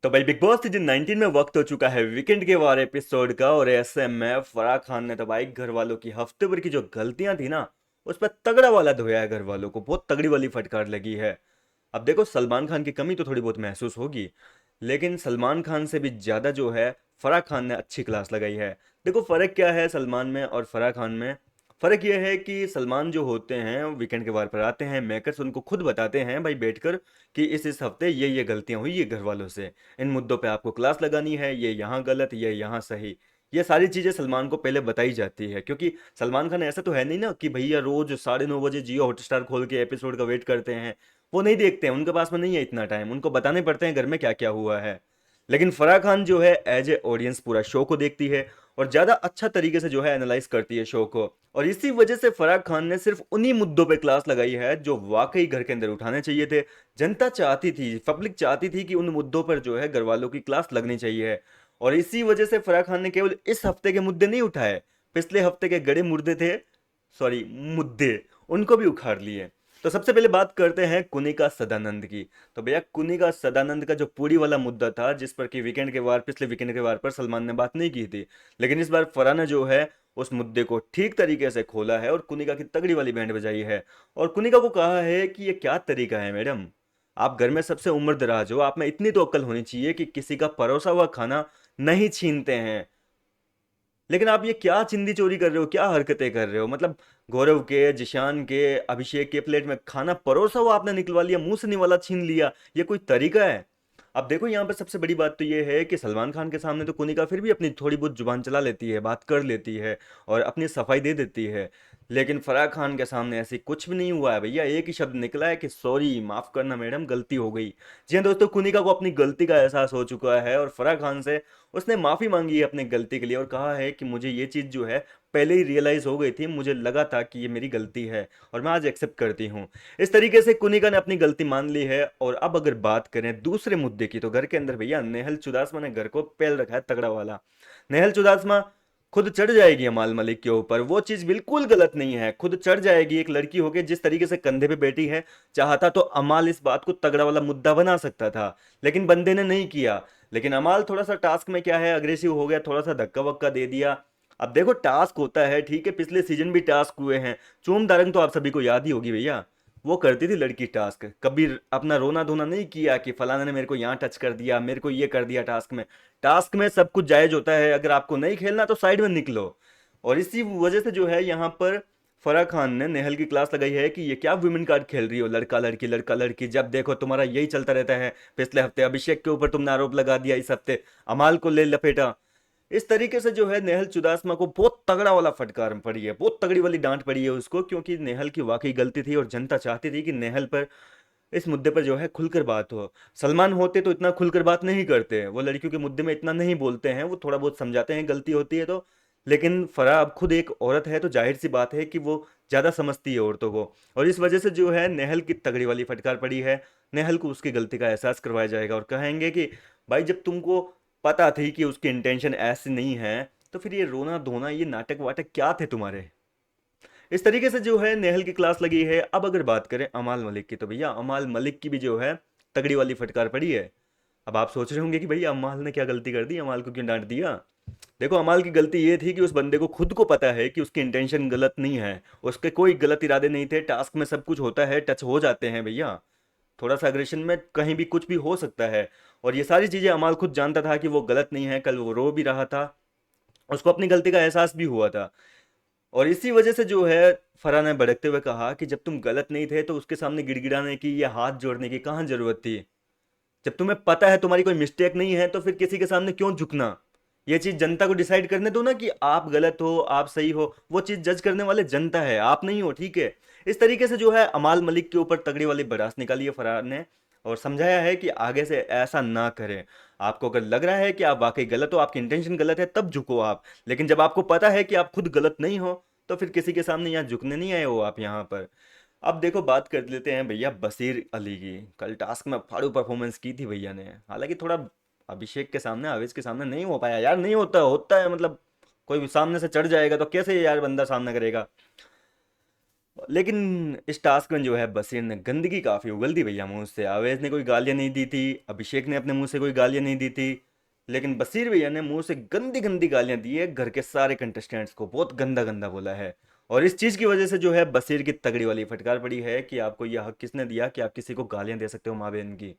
तो भाई big boss season 19 में वक्त हो चुका है वीकेंड के वार एपिसोड का। और ऐसे में फराह खान ने तो भाई घर वालों की हफ्ते भर की जो गलतियां थी ना, उस पर तगड़ा वाला धोया है। घर वालों को बहुत तगड़ी वाली फटकार लगी है। अब देखो, सलमान खान की कमी तो थोड़ी बहुत महसूस होगी, लेकिन सलमान खान से भी ज्यादा जो है फराह खान ने अच्छी क्लास लगाई है। देखो फर्क क्या है सलमान में और फराह खान में। फर्क यह है कि सलमान जो होते हैं वीकेंड के बार पर आते हैं, मेकर्स उनको खुद बताते हैं भाई बैठकर कि इस हफ्ते ये गलतियां हुई है घर वालों से, इन मुद्दों पे आपको क्लास लगानी है, ये यहाँ गलत ये यहाँ सही। ये सारी चीजें सलमान को पहले बताई जाती है, क्योंकि सलमान खान ऐसा तो है नहीं ना कि भैया रोज 9:30 बजे जियो हॉटस्टार खोल के एपिसोड का वेट करते हैं। वो नहीं देखते हैं, उनके पास में नहीं है इतना टाइम, उनको बताने पड़ते हैं घर में क्या क्या हुआ है। लेकिन फराह खान जो है एज ए ऑडियंस पूरा शो को देखती है और ज़्यादा अच्छा तरीके से जो है एनालाइज करती है शो को। और इसी वजह से फराह खान ने सिर्फ उन्हीं मुद्दों पे क्लास लगाई है जो वाकई घर के अंदर उठाने चाहिए थे। जनता चाहती थी, पब्लिक चाहती थी कि उन मुद्दों पर जो है घर वालों की क्लास लगनी चाहिए। और इसी वजह से फराह खान ने केवल इस हफ्ते के मुद्दे नहीं उठाए, पिछले हफ्ते के गड़े मुर्दे थे, सॉरी मुद्दे, उनको भी उखाड़ लिए। तो सबसे पहले बात करते हैं कुनिका सदानंद की। तो भैया कुनिका सदानंद का जो पूरी वाला मुद्दा था, जिस पर कि वीकेंड के वार पिछले वीकेंड के वार पर सलमान ने बात नहीं की थी, लेकिन इस बार फरहान ने जो है उस मुद्दे को ठीक तरीके से खोला है और कुनिका की तगड़ी वाली बैंड बजाई है। और कुनिका को कहा है कि ये क्या तरीका है मैडम, आप घर में सबसे उम्रदराज हो, आप में इतनी तो अक्ल होनी चाहिए कि किसी का परोसा हुआ खाना नहीं छीनते हैं। लेकिन आप ये क्या चिंदी चोरी कर रहे हो, क्या हरकतें कर रहे हो, मतलब गौरव के, जिशान के, अभिषेक के प्लेट में खाना परोसा हुआ आपने निकलवा लिया, मुंह से नहीं वाला छीन लिया, ये कोई तरीका है? अब देखो यहाँ पर सबसे बड़ी बात तो ये है कि सलमान खान के सामने तो कुनिका फिर भी अपनी थोड़ी बहुत जुबान चला लेती है, बात कर लेती है और अपनी सफाई दे देती है। लेकिन फराह खान के सामने ऐसी कुछ भी नहीं हुआ है भैया, एक ही शब्द निकला है कि सॉरी, माफ करना मैडम, गलती हो गई। जी हाँ दोस्तों, कुनिका को अपनी गलती का एहसास हो चुका है और फराह खान से उसने माफी मांगी है अपनी गलती के लिए और कहा है कि मुझे ये चीज़ जो है पहले ही रियलाइज हो गई थी, मुझे लगा था कि ये मेरी गलती है और मैं आज एक्सेप्ट करती हूँ। इस तरीके से कुनिका ने अपनी गलती मान ली है। और अब अगर बात करें दूसरे मुद्दे की, तो घर के अंदर भैया नेहल चुदासमा ने घर को पेल रखा है तगड़ा वाला। नेहल चुदासमा खुद चढ़ जाएगी अमाल मलिक के ऊपर, वो चीज बिल्कुल गलत नहीं है, खुद चढ़ जाएगी एक लड़की होके, जिस तरीके से कंधे पे बैठी है। चाहता तो अमाल इस बात को तगड़ा वाला मुद्दा बना सकता था, लेकिन बंदे ने नहीं किया। लेकिन अमाल थोड़ा सा टास्क में क्या है अग्रेसिव हो गया, थोड़ा सा धक्का वक्का दे दिया। अब देखो टास्क होता है, ठीक है, पिछले सीजन भी टास्क हुए हैं। चूम दारंग तो आप सभी को याद ही होगी भैया, वो करती थी लड़की टास्क, कभी अपना रोना धोना नहीं किया कि फलाना ने मेरे को यहाँ टच कर दिया, मेरे को ये कर दिया। टास्क में, टास्क में सब कुछ जायज होता है, अगर आपको नहीं खेलना तो साइड में निकलो। और इसी वजह से जो है यहाँ पर फराह खान ने नेहल की क्लास लगाई है कि ये क्या वुमेन कार्ड खेल रही हो, लड़का लड़की लड़का लड़की, जब देखो तुम्हारा यही चलता रहता है। पिछले हफ्ते अभिषेक के ऊपर तुमने आरोप लगा दिया, इस हफ्ते अमाल को ले लपेटा। इस तरीके से जो है नेहल चुदासमा को बहुत तगड़ा वाला फटकार पड़ी है, बहुत तगड़ी वाली डांट पड़ी है उसको, क्योंकि नेहल की वाकई गलती थी और जनता चाहती थी कि नेहल पर इस मुद्दे पर जो है खुलकर बात हो। सलमान होते तो इतना खुलकर बात नहीं करते, वो लड़कियों के मुद्दे में इतना नहीं बोलते हैं, वो थोड़ा बहुत समझाते हैं गलती होती है तो। लेकिन फराह अब खुद एक औरत है तो जाहिर सी बात है कि वो ज़्यादा समझती है औरतों को। और इस वजह से जो है नेहल की तगड़ी वाली फटकार पड़ी है। नेहल को उसकी गलती का एहसास करवाया जाएगा और कहेंगे कि भाई जब तुमको पता थी कि उसकी इंटेंशन ऐसी नहीं है, तो फिर ये रोना धोना, ये नाटक वाटक क्या थे तुम्हारे? इस तरीके से जो है नेहल की क्लास लगी है। अब अगर बात करें अमाल मलिक की, तो भैया अमाल मलिक की भी जो है तगड़ी वाली फटकार पड़ी है। अब आप सोच रहे होंगे कि भैया अमाल ने क्या गलती कर दी, अमाल को क्यों डांट दिया? देखो अमाल की गलती ये थी कि उस बंदे को खुद को पता है कि उसकी इंटेंशन गलत नहीं है, उसके कोई गलत इरादे नहीं थे। टास्क में सब कुछ होता है, टच हो जाते हैं भैया, थोड़ा सा अग्रेशन में कहीं भी कुछ भी हो सकता है। और ये सारी चीज़ें अमाल खुद जानता था कि वो गलत नहीं है, कल वो रो भी रहा था, उसको अपनी गलती का एहसास भी हुआ था। और इसी वजह से जो है फरहान ने भड़कते हुए कहा कि जब तुम गलत नहीं थे तो उसके सामने गिड़गिड़ाने की या हाथ जोड़ने की कहाँ जरूरत थी? जब तुम्हें पता है तुम्हारी कोई मिस्टेक नहीं है तो फिर किसी के सामने क्यों झुकना? ये चीज जनता को डिसाइड करने दो ना कि आप गलत हो आप सही हो, वो चीज जज करने वाले जनता है, आप नहीं हो, ठीक है। इस तरीके से जो है अमाल मलिक के ऊपर तगड़ी वाली भड़ास निकाली है फरहान ने और समझाया है कि आगे से ऐसा ना करें। आपको अगर लग रहा है कि आप वाकई गलत हो, आपकी इंटेंशन गलत है, तब झुको आप, लेकिन जब आपको पता है कि आप खुद गलत नहीं हो तो फिर किसी के सामने यहाँ झुकने नहीं आए हो आप यहाँ पर। अब देखो बात कर लेते हैं भैया बशीर अली की। कल टास्क में फाड़ू परफॉर्मेंस की थी भैया ने, हालांकि थोड़ा अभिषेक के सामने, आवेश के सामने नहीं हो पाया यार, नहीं होता, होता है मतलब, कोई सामने से चढ़ जाएगा तो कैसे यार बंदा सामना करेगा। लेकिन इस टास्क में जो है बशीर ने गंदगी काफ़ी उगल दी भैया मुंह से। आवेज ने कोई गालियाँ नहीं दी थी, अभिषेक ने अपने मुंह से कोई गालियाँ नहीं दी थी, लेकिन बशीर भैया ने मुंह से गंदी गंदी गालियाँ दी है घर के सारे कंटेस्टेंट्स को, बहुत गंदा गंदा बोला है। और इस चीज़ की वजह से जो है बशीर की तगड़ी वाली फटकार पड़ी है कि आपको यह हक किसने दिया कि आप किसी को गालियाँ दे सकते हो माँ बहन की।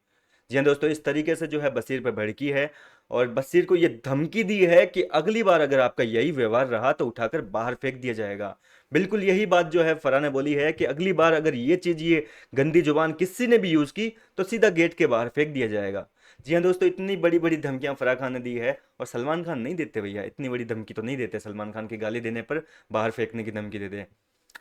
जी हाँ दोस्तों, इस तरीके से जो है बशीर पे भड़की है और बशीर को ये धमकी दी है कि अगली बार अगर आपका यही व्यवहार रहा तो उठाकर बाहर फेंक दिया जाएगा। बिल्कुल यही बात जो है फरहान ने बोली है कि अगली बार अगर ये चीज़, ये गंदी जुबान किसी ने भी यूज़ की तो सीधा गेट के बाहर फेंक दिया जाएगा। जी हाँ दोस्तों, इतनी बड़ी बड़ी धमकियां फराह खान ने दी है और सलमान खान नहीं देते भैया, इतनी बड़ी धमकी तो नहीं देते सलमान खान की गाली देने पर बाहर फेंकने की धमकी देते।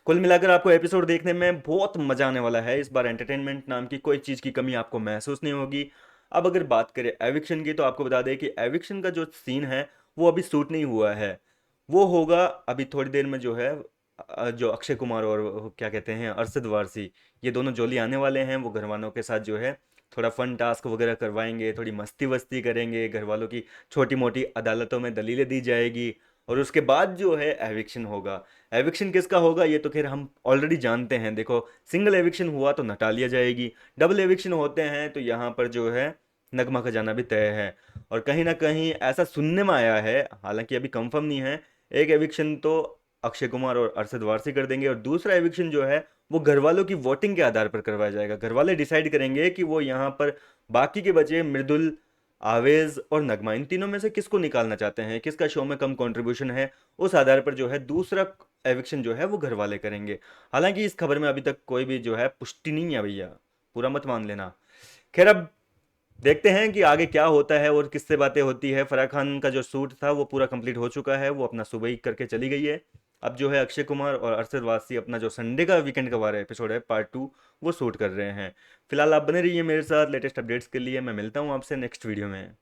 कुल मिलाकर आपको एपिसोड देखने में बहुत मजा आने वाला है। इस बार एंटरटेनमेंट नाम की कोई चीज़ की कमी आपको महसूस नहीं होगी। अब अगर बात करें एविक्शन की तो आपको बता दें कि एविक्शन का जो सीन है वो अभी शूट नहीं हुआ है, वो होगा अभी थोड़ी देर में। जो है जो अक्षय कुमार और वो क्या कहते हैं अरशद वारसी, ये दोनों जोली आने वाले हैं। वो घर वालों के साथ जो है थोड़ा फन टास्क वगैरह करवाएंगे, थोड़ी मस्ती वस्ती करेंगे, घर वालों की छोटी मोटी अदालतों में दलीलें दी जाएगी और उसके बाद जो है एविक्शन होगा। एविक्शन किसका होगा ये तो खैर हम ऑलरेडी जानते हैं। देखो, सिंगल एविक्शन हुआ तो नटालिया जाएगी, डबल एविक्शन होते हैं तो यहाँ पर जो है नगमा का जाना भी तय है। और कहीं ना कहीं ऐसा सुनने में आया है, हालांकि अभी कंफर्म नहीं है, एक एविक्शन तो अक्षय कुमार और अरशद वारसी कर देंगे और दूसरा एविक्शन जो है वो घर वालों की वोटिंग के आधार पर करवाया जाएगा। घर वाले डिसाइड करेंगे कि वो यहाँ पर बाकी के बचे मृदुल, आवेज और नगमा, इन तीनों में से किसको निकालना चाहते हैं, किसका शो में कम कंट्रीब्यूशन है, उस आधार पर जो है दूसरा एविक्शन जो है वो घर वाले करेंगे। हालांकि इस खबर में अभी तक कोई भी जो है पुष्टि नहीं है भैया, पूरा मत मान लेना। खैर, अब देखते हैं कि आगे क्या होता है और किससे बातें होती है। फराह खान का जो शूट था वो पूरा कंप्लीट हो चुका है, वो अपना सुबह ही करके चली गई है। अब जो है अक्षय कुमार और अरशद वारसी अपना जो संडे का वीकेंड का वाला एपिसोड है पार्ट 2, वो शूट कर रहे हैं। फिलहाल आप बने रहिए मेरे साथ लेटेस्ट अपडेट्स के लिए। मैं मिलता हूँ आपसे नेक्स्ट वीडियो में।